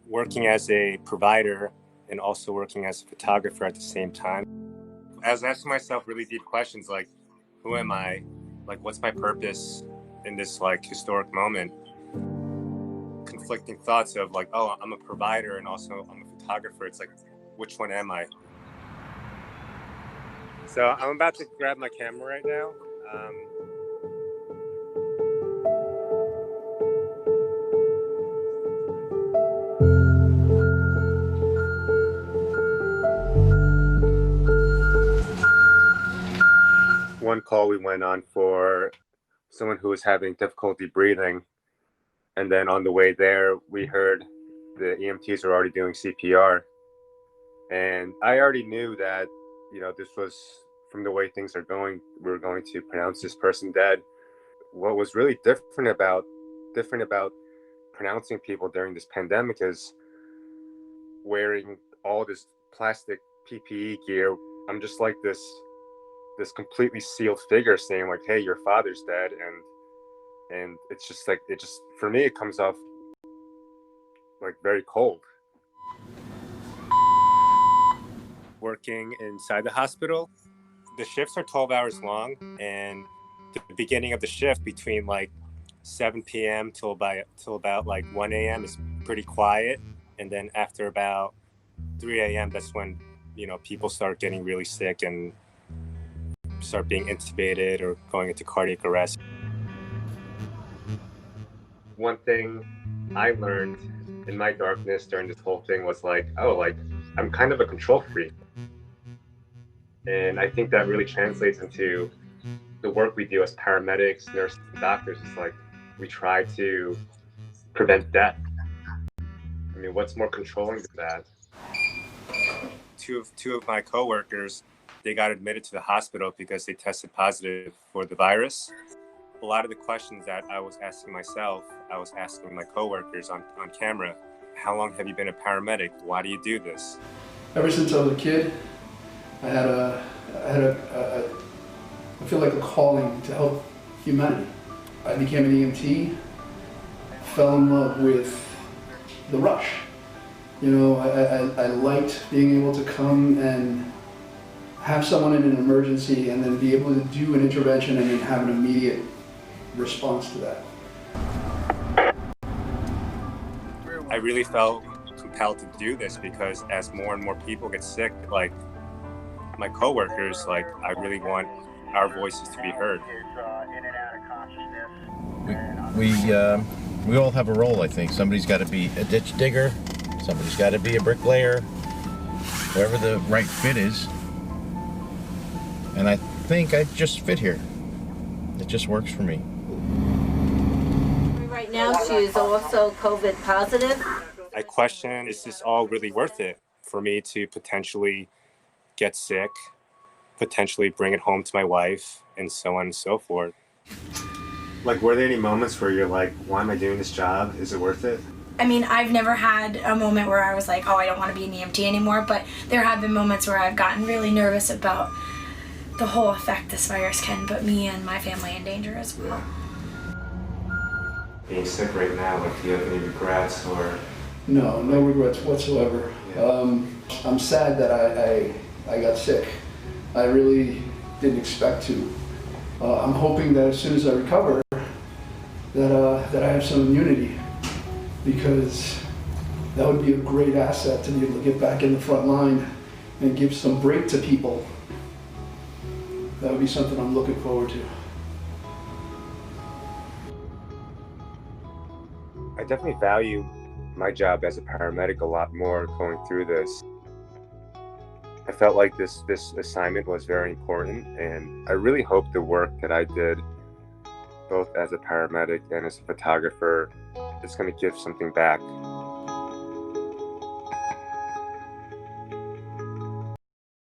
working as a provider and also working as a photographer at the same time. I was asking myself really deep questions like, who am I? Like, what's my purpose in this like historic moment? Conflicting thoughts of like, oh, I'm a provider and also I'm a photographer. It's like, which one am I? So I'm about to grab my camera right now. One call we went on for someone who was having difficulty breathing. And then on the way there, we heard the EMTs were already doing CPR. And I already knew that, this was from the way things are going, we were going to pronounce this person dead. What was really different about pronouncing people during this pandemic is wearing all this plastic PPE gear. I'm just like this completely sealed figure saying like, hey, your father's dead. And it's just like, for me, it comes off like very cold. Working inside the hospital, the shifts are 12 hours long, and the beginning of the shift between like 7 p.m. till about like 1 a.m. is pretty quiet. And then after about 3 a.m., that's when, people start getting really sick and start being intubated or going into cardiac arrest. One thing I learned in my darkness during this whole thing was like, I'm kind of a control freak. And I think that really translates into the work we do as paramedics, nurses, and doctors. It's like we try to prevent death. I mean, what's more controlling than that? Two of my coworkers, they got admitted to the hospital because they tested positive for the virus. A lot of the questions that I was asking myself, I was asking my coworkers on camera. How long have you been a paramedic? Why do you do this? Ever since I was a kid, I feel like a calling to help humanity. I became an EMT, fell in love with the rush. I liked being able to come and have someone in an emergency and then be able to do an intervention and then have an immediate response to that. I really felt compelled to do this because as more and more people get sick, like my coworkers, like I really want our voices to be heard. We all have a role, I think. Somebody's got to be a ditch digger, somebody's got to be a bricklayer, whoever the right fit is. And I think I just fit here. It just works for me. Right now she's also COVID positive. I question, is this all really worth it for me to potentially get sick, potentially bring it home to my wife, and so on and so forth? Like, were there any moments where you're like, why am I doing this job? Is it worth it? I mean, I've never had a moment where I was like, oh, I don't want to be an EMT anymore, but there have been moments where I've gotten really nervous about the whole effect this virus can put me and my family in danger as well. Being sick right now, like, do you have any regrets or? No regrets whatsoever. Yeah. I'm sad that I got sick. I really didn't expect to. I'm hoping that as soon as I recover, that I have some immunity, because that would be a great asset to be able to get back in the front line and give some break to people. That would be something I'm looking forward to. I definitely value my job as a paramedic a lot more going through this. I felt like this assignment was very important, and I really hope the work that I did, both as a paramedic and as a photographer, is going to give something back.